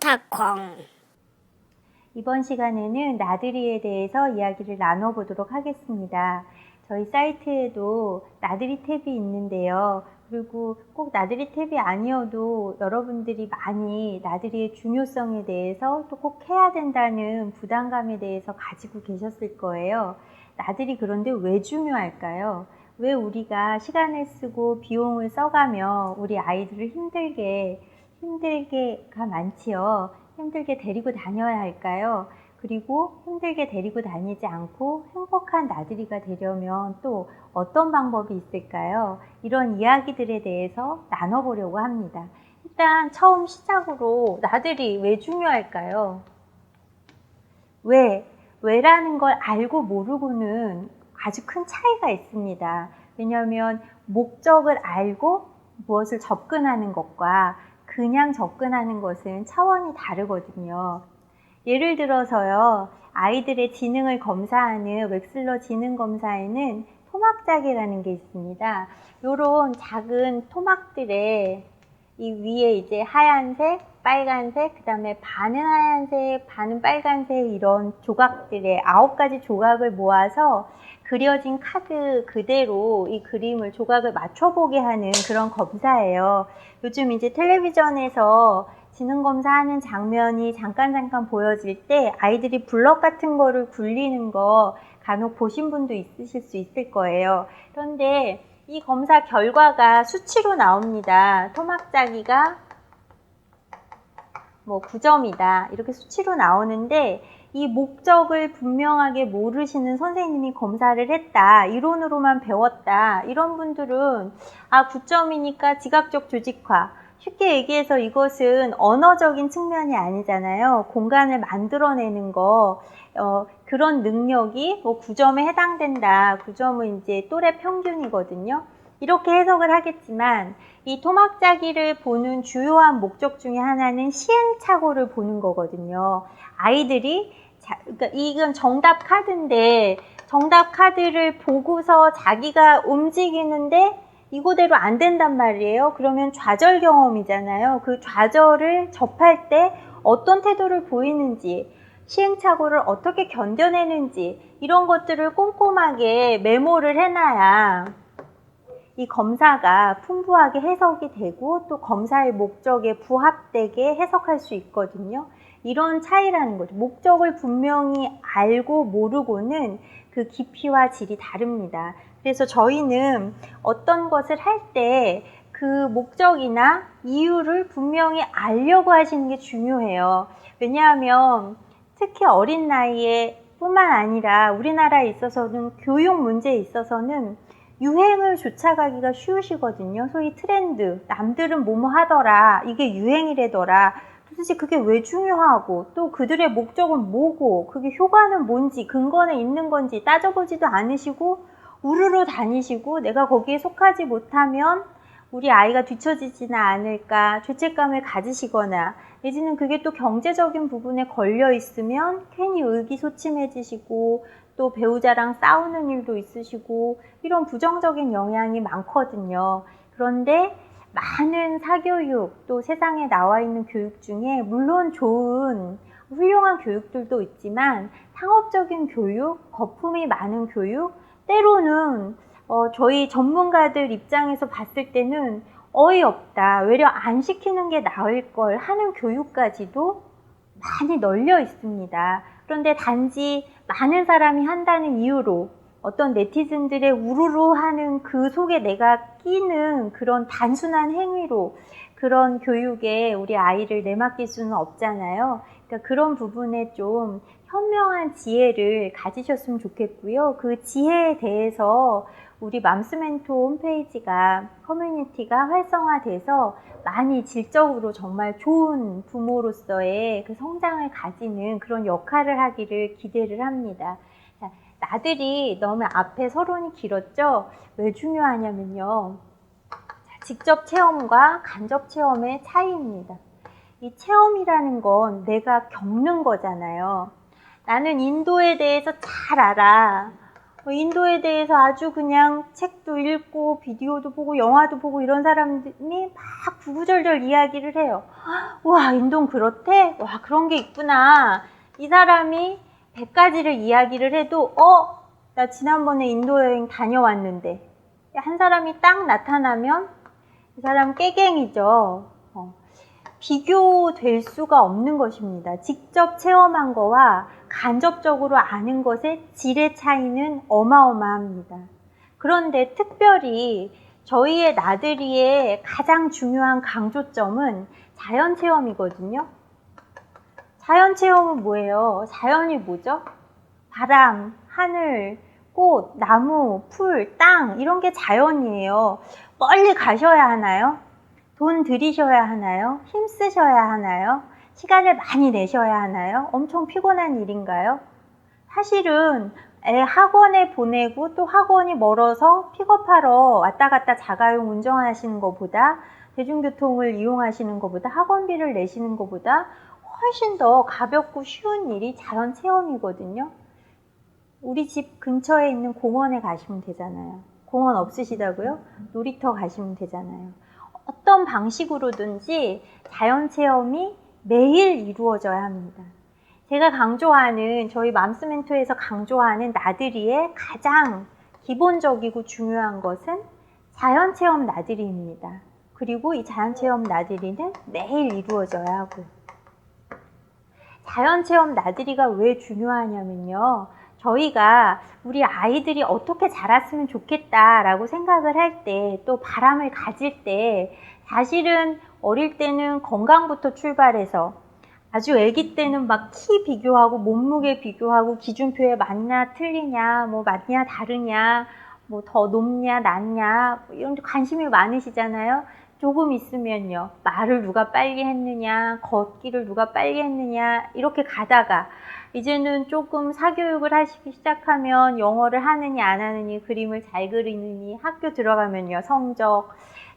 찰칵. 이번 시간에는 나들이에 대해서 이야기를 나눠보도록 하겠습니다. 저희 사이트에도 나들이 탭이 있는데요. 그리고 꼭 나들이 탭이 아니어도 여러분들이 많이 나들이의 중요성에 대해서 또 꼭 해야 된다는 부담감에 대해서 가지고 계셨을 거예요. 나들이 그런데 왜 중요할까요? 왜 우리가 시간을 쓰고 비용을 써가며 우리 아이들을 힘들게가 많지요. 힘들게 데리고 다녀야 할까요? 그리고 힘들게 데리고 다니지 않고 행복한 나들이가 되려면 또 어떤 방법이 있을까요? 이런 이야기들에 대해서 나눠보려고 합니다. 일단 처음 시작으로 나들이 왜 중요할까요? 왜라는 걸 알고 모르고는 아주 큰 차이가 있습니다. 왜냐하면 목적을 알고 무엇을 접근하는 것과 그냥 접근하는 것은 차원이 다르거든요. 예를 들어서요, 아이들의 지능을 검사하는 웩슬러 지능검사에는 토막자기라는 게 있습니다. 요런 작은 토막들의 이 위에 이제 하얀색, 빨간색, 그 다음에 반은 하얀색, 반은 빨간색 이런 조각들의 9가지 조각을 모아서 그려진 카드 그대로 이 그림을 조각을 맞춰보게 하는 그런 검사예요. 요즘 이제 텔레비전에서 지능검사하는 장면이 잠깐 보여질 때 아이들이 블럭 같은 거를 굴리는 거 간혹 보신 분도 있으실 수 있을 거예요. 그런데 이 검사 결과가 수치로 나옵니다. 토막자기가 뭐 9점이다 이렇게 수치로 나오는데 이 목적을 분명하게 모르시는 선생님이 검사를 했다, 이론으로만 배웠다, 이런 분들은 9점이니까 지각적 조직화, 쉽게 얘기해서 이것은 언어적인 측면이 아니잖아요. 공간을 만들어내는 거, 그런 능력이 뭐 9점에 해당된다. 9점은 이제 또래 평균이거든요. 이렇게 해석을 하겠지만 이 토막자기를 보는 주요한 목적 중에 하나는 시행착오를 보는 거거든요. 아이들이 그러니까 이건 정답 카드인데 정답 카드를 보고서 자기가 움직이는데 이거대로 안 된단 말이에요. 그러면 좌절 경험이잖아요. 그 좌절을 접할 때 어떤 태도를 보이는지, 시행착오를 어떻게 견뎌내는지 이런 것들을 꼼꼼하게 메모를 해놔야 이 검사가 풍부하게 해석이 되고 또 검사의 목적에 부합되게 해석할 수 있거든요. 이런 차이라는 거죠. 목적을 분명히 알고 모르고는 그 깊이와 질이 다릅니다. 그래서 저희는 어떤 것을 할 때 그 목적이나 이유를 분명히 알려고 하시는 게 중요해요. 왜냐하면 특히 어린 나이에 뿐만 아니라 우리나라에 있어서는 교육 문제에 있어서는 유행을 쫓아가기가 쉬우시거든요. 소위 트렌드, 남들은 뭐뭐 하더라, 이게 유행이래더라. 도대체 그게 왜 중요하고 또 그들의 목적은 뭐고 그게 효과는 뭔지 근거는 있는 건지 따져보지도 않으시고 우르르 다니시고 내가 거기에 속하지 못하면 우리 아이가 뒤처지지는 않을까 죄책감을 가지시거나 내지는 그게 또 경제적인 부분에 걸려 있으면 괜히 의기소침해지시고 또 배우자랑 싸우는 일도 있으시고 이런 부정적인 영향이 많거든요. 그런데 많은 사교육 또 세상에 나와 있는 교육 중에 물론 좋은 훌륭한 교육들도 있지만 상업적인 교육, 거품이 많은 교육, 때로는 저희 전문가들 입장에서 봤을 때는 어이없다, 외려 안 시키는 게 나을 걸 하는 교육까지도 많이 널려 있습니다. 그런데 단지 많은 사람이 한다는 이유로 어떤 네티즌들의 우르르 하는 그 속에 내가 끼는 그런 단순한 행위로 그런 교육에 우리 아이를 내맡길 수는 없잖아요. 그러니까 그런 부분에 좀 현명한 지혜를 가지셨으면 좋겠고요. 그 지혜에 대해서 우리 맘스멘토 홈페이지가 커뮤니티가 활성화돼서 많이 질적으로 정말 좋은 부모로서의 그 성장을 가지는 그런 역할을 하기를 기대를 합니다. 자, 나들이 너무 앞에 서론이 길었죠? 왜 중요하냐면요. 직접 체험과 간접 체험의 차이입니다. 이 체험이라는 건 내가 겪는 거잖아요. 나는 인도에 대해서 잘 알아. 인도에 대해서 아주 그냥 책도 읽고 비디오도 보고 영화도 보고 이런 사람들이 막 구구절절 이야기를 해요. 와, 인도는 그렇대? 와, 그런 게 있구나. 이 사람이 100가지를 이야기를 해도 나 지난번에 인도 여행 다녀왔는데, 한 사람이 딱 나타나면 이 사람 깨갱이죠. 비교될 수가 없는 것입니다. 직접 체험한 거와 간접적으로 아는 것의 질의 차이는 어마어마합니다. 그런데 특별히 저희의 나들이의 가장 중요한 강조점은 자연체험이거든요. 자연체험은 뭐예요? 자연이 뭐죠? 바람, 하늘, 꽃, 나무, 풀, 땅 이런 게 자연이에요. 멀리 가셔야 하나요? 돈 들이셔야 하나요? 힘쓰셔야 하나요? 시간을 많이 내셔야 하나요? 엄청 피곤한 일인가요? 사실은 애 학원에 보내고 또 학원이 멀어서 픽업하러 왔다 갔다 자가용 운전하시는 것보다, 대중교통을 이용하시는 것보다, 학원비를 내시는 것보다 훨씬 더 가볍고 쉬운 일이 자연체험이거든요. 우리 집 근처에 있는 공원에 가시면 되잖아요. 공원 없으시다고요? 놀이터 가시면 되잖아요. 어떤 방식으로든지 자연체험이 매일 이루어져야 합니다. 제가 강조하는, 저희 맘스멘토에서 강조하는 나들이의 가장 기본적이고 중요한 것은 자연체험 나들이입니다. 그리고 이 자연체험 나들이는 매일 이루어져야 하고요. 자연체험 나들이가 왜 중요하냐면요, 저희가 우리 아이들이 어떻게 자랐으면 좋겠다라고 생각을 할 때, 또 바람을 가질 때, 사실은 어릴 때는 건강부터 출발해서, 아주 아기 때는 막 키 비교하고 몸무게 비교하고 기준표에 맞냐 틀리냐, 뭐 맞냐 다르냐, 뭐 더 높냐 낮냐, 이런 데 관심이 많으시잖아요. 조금 있으면요, 말을 누가 빨리 했느냐, 걷기를 누가 빨리 했느냐, 이렇게 가다가 이제는 조금 사교육을 하시기 시작하면 영어를 하느니 안 하느니, 그림을 잘 그리느니, 학교 들어가면요 성적,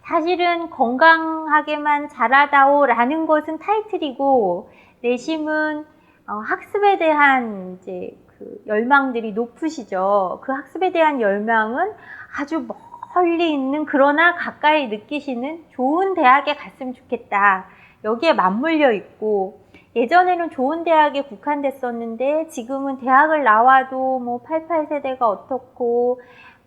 사실은 건강하게만 자라다오 라는 것은 타이틀이고, 내심은 학습에 대한 이제 그 열망들이 높으시죠. 그 학습에 대한 열망은 아주 멀리 있는, 그러나 가까이 느끼시는 좋은 대학에 갔으면 좋겠다, 여기에 맞물려 있고, 예전에는 좋은 대학에 국한됐었는데 지금은 대학을 나와도 뭐 88세대가 어떻고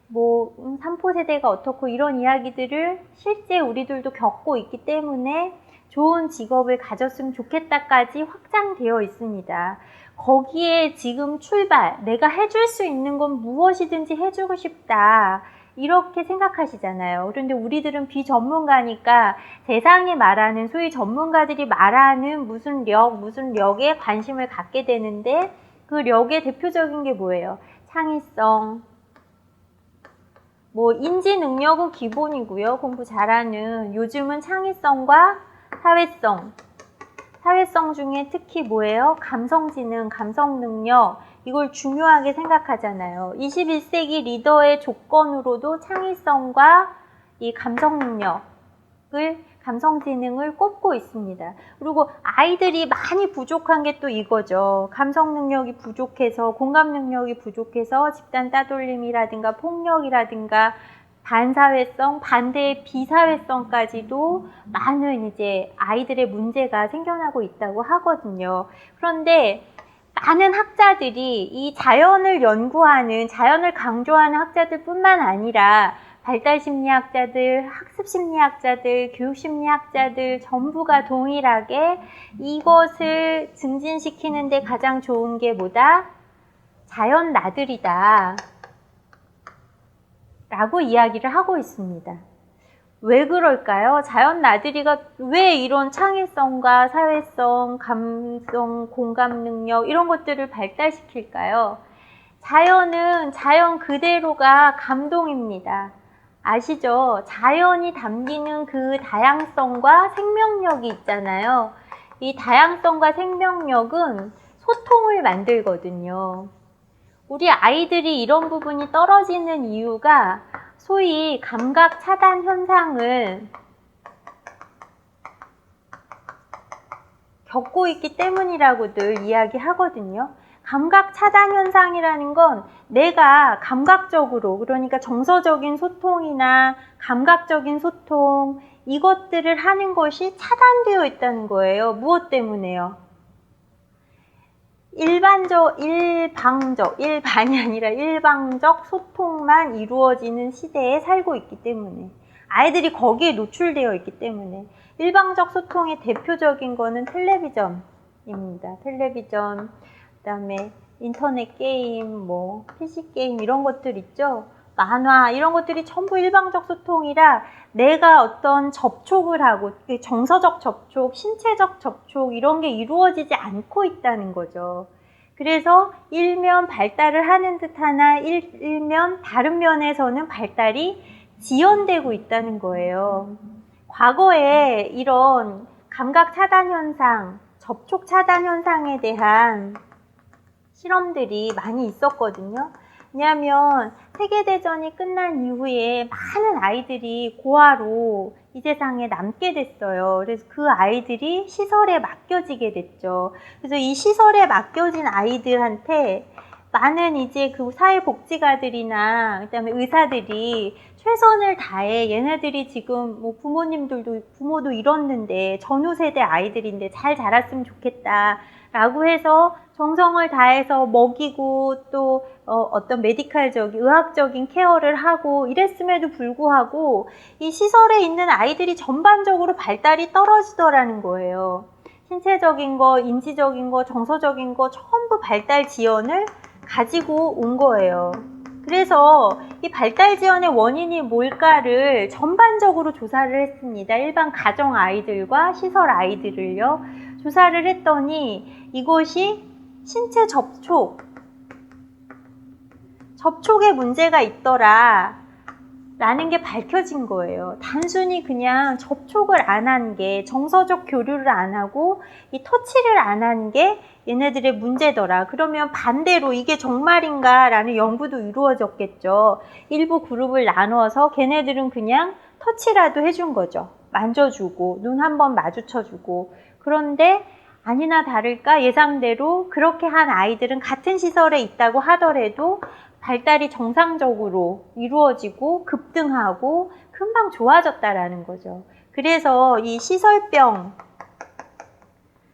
뭐 3포세대가 어떻고 이런 이야기들을 실제 우리들도 겪고 있기 때문에 좋은 직업을 가졌으면 좋겠다까지 확장되어 있습니다. 거기에 지금 출발, 내가 해줄 수 있는 건 무엇이든지 해주고 싶다, 이렇게 생각하시잖아요. 그런데 우리들은 비전문가니까 세상이 말하는, 소위 전문가들이 말하는 무슨 력에 관심을 갖게 되는데, 그 력의 대표적인 게 뭐예요? 창의성, 뭐 인지 능력은 기본이고요. 공부 잘하는. 요즘은 창의성과 사회성 중에 특히 뭐예요? 감성지능, 감성능력, 이걸 중요하게 생각하잖아요. 21세기 리더의 조건으로도 창의성과 이 감성지능을 꼽고 있습니다. 그리고 아이들이 많이 부족한 게 또 이거죠. 감성 능력이 부족해서, 공감 능력이 부족해서 집단 따돌림이라든가 폭력이라든가 반사회성, 반대의 비사회성까지도 많은 이제 아이들의 문제가 생겨나고 있다고 하거든요. 그런데 많은 학자들이 이 자연을 연구하는, 자연을 강조하는 학자들 뿐만 아니라 발달심리학자들, 학습심리학자들, 교육심리학자들 전부가 동일하게 이것을 증진시키는 데 가장 좋은 게 뭐다? 자연 나들이다 라고 이야기를 하고 있습니다. 왜 그럴까요? 자연 나들이가 왜 이런 창의성과 사회성, 감성, 공감 능력 이런 것들을 발달시킬까요? 자연은 자연 그대로가 감동입니다. 아시죠? 자연이 담기는 그 다양성과 생명력이 있잖아요. 이 다양성과 생명력은 소통을 만들거든요. 우리 아이들이 이런 부분이 떨어지는 이유가 소위 감각 차단 현상을 겪고 있기 때문이라고들 이야기하거든요. 감각 차단 현상이라는 건 내가 감각적으로, 그러니까 정서적인 소통이나 감각적인 소통, 이것들을 하는 것이 차단되어 있다는 거예요. 무엇 때문에요? 일반이 아니라 일방적 소통만 이루어지는 시대에 살고 있기 때문에, 아이들이 거기에 노출되어 있기 때문에. 일방적 소통의 대표적인 거는 텔레비전입니다. 텔레비전, 그다음에 인터넷 게임, 뭐 PC 게임 이런 것들 있죠. 만화 이런 것들이 전부 일방적 소통이라 내가 어떤 접촉을 하고, 정서적 접촉, 신체적 접촉 이런 게 이루어지지 않고 있다는 거죠. 그래서 일면 발달을 하는 듯 하나 일면 다른 면에서는 발달이 지연되고 있다는 거예요. 과거에 이런 감각 차단 현상, 접촉 차단 현상에 대한 실험들이 많이 있었거든요. 왜냐하면 세계대전이 끝난 이후에 많은 아이들이 고아로 이 세상에 남게 됐어요. 그래서 그 아이들이 시설에 맡겨지게 됐죠. 그래서 이 시설에 맡겨진 아이들한테 많은 이제 그 사회복지가들이나 그다음에 의사들이 최선을 다해, 얘네들이 지금 뭐 부모도 잃었는데 전후 세대 아이들인데 잘 자랐으면 좋겠다 라고 해서 정성을 다해서 먹이고 또 어떤 메디컬적인, 의학적인 케어를 하고 이랬음에도 불구하고 이 시설에 있는 아이들이 전반적으로 발달이 떨어지더라는 거예요. 신체적인 거, 인지적인 거, 정서적인 거 전부 발달 지연을 가지고 온 거예요. 그래서 이 발달 지연의 원인이 뭘까를 전반적으로 조사를 했습니다. 일반 가정 아이들과 시설 아이들을요. 조사를 했더니 이것이 신체 접촉에 문제가 있더라 라는 게 밝혀진 거예요. 단순히 그냥 접촉을 안 한 게, 정서적 교류를 안 하고 이 터치를 안 한 게 얘네들의 문제더라. 그러면 반대로 이게 정말인가 라는 연구도 이루어졌겠죠. 일부 그룹을 나눠서 걔네들은 그냥 터치라도 해준 거죠. 만져주고 눈 한번 마주쳐주고. 그런데 아니나 다를까 예상대로 그렇게 한 아이들은 같은 시설에 있다고 하더라도 발달이 정상적으로 이루어지고 급등하고 금방 좋아졌다라는 거죠. 그래서 이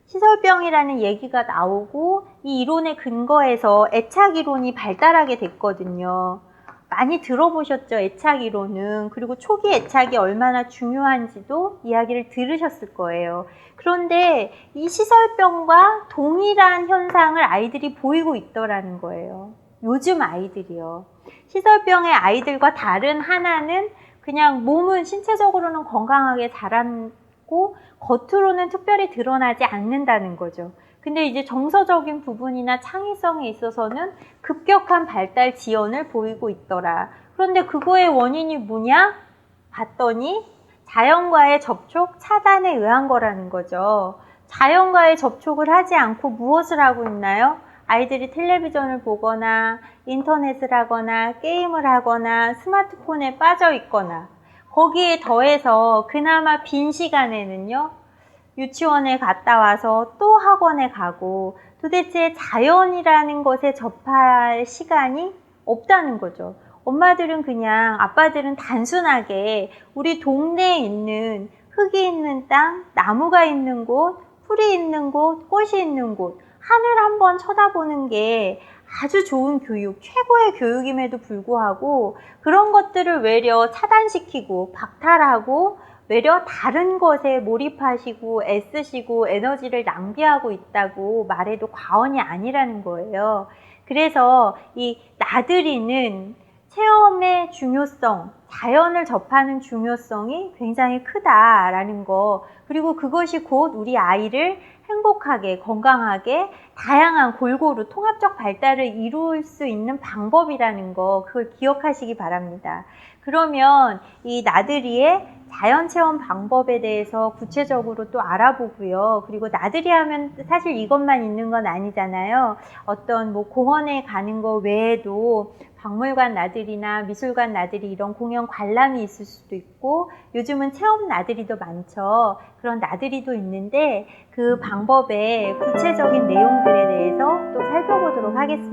시설병이라는 얘기가 나오고 이 이론의 근거에서 애착 이론이 발달하게 됐거든요. 많이 들어보셨죠? 애착 이론은. 그리고 초기 애착이 얼마나 중요한지도 이야기를 들으셨을 거예요. 그런데 이 시설병과 동일한 현상을 아이들이 보이고 있더라는 거예요. 요즘 아이들이요. 시설병의 아이들과 다른 하나는 그냥 몸은 신체적으로는 건강하게 자랐고 겉으로는 특별히 드러나지 않는다는 거죠. 근데 이제 정서적인 부분이나 창의성에 있어서는 급격한 발달 지연을 보이고 있더라. 그런데 그거의 원인이 뭐냐? 봤더니 자연과의 접촉 차단에 의한 거라는 거죠. 자연과의 접촉을 하지 않고 무엇을 하고 있나요? 아이들이 텔레비전을 보거나 인터넷을 하거나 게임을 하거나 스마트폰에 빠져 있거나, 거기에 더해서 그나마 빈 시간에는요, 유치원에 갔다 와서 또 학원에 가고 도대체 자연이라는 것에 접할 시간이 없다는 거죠. 엄마들은 그냥, 아빠들은 단순하게 우리 동네에 있는 흙이 있는 땅, 나무가 있는 곳, 풀이 있는 곳, 꽃이 있는 곳, 하늘 한번 쳐다보는 게 아주 좋은 교육, 최고의 교육임에도 불구하고 그런 것들을 외려 차단시키고 박탈하고 외려 다른 것에 몰입하시고 애쓰시고 에너지를 낭비하고 있다고 말해도 과언이 아니라는 거예요. 그래서 이 나들이는 체험의 중요성, 자연을 접하는 중요성이 굉장히 크다라는 거, 그리고 그것이 곧 우리 아이를 행복하게, 건강하게, 다양한 골고루 통합적 발달을 이룰 수 있는 방법이라는 거, 그걸 기억하시기 바랍니다. 그러면 이 나들이의 자연체험 방법에 대해서 구체적으로 또 알아보고요. 그리고 나들이 하면 사실 이것만 있는 건 아니잖아요. 어떤 뭐 공원에 가는 거 외에도 박물관 나들이나 미술관 나들이 이런 공연 관람이 있을 수도 있고 요즘은 체험 나들이도 많죠. 그런 나들이도 있는데 그 방법의 구체적인 내용들에 대해서 또 살펴보도록 하겠습니다.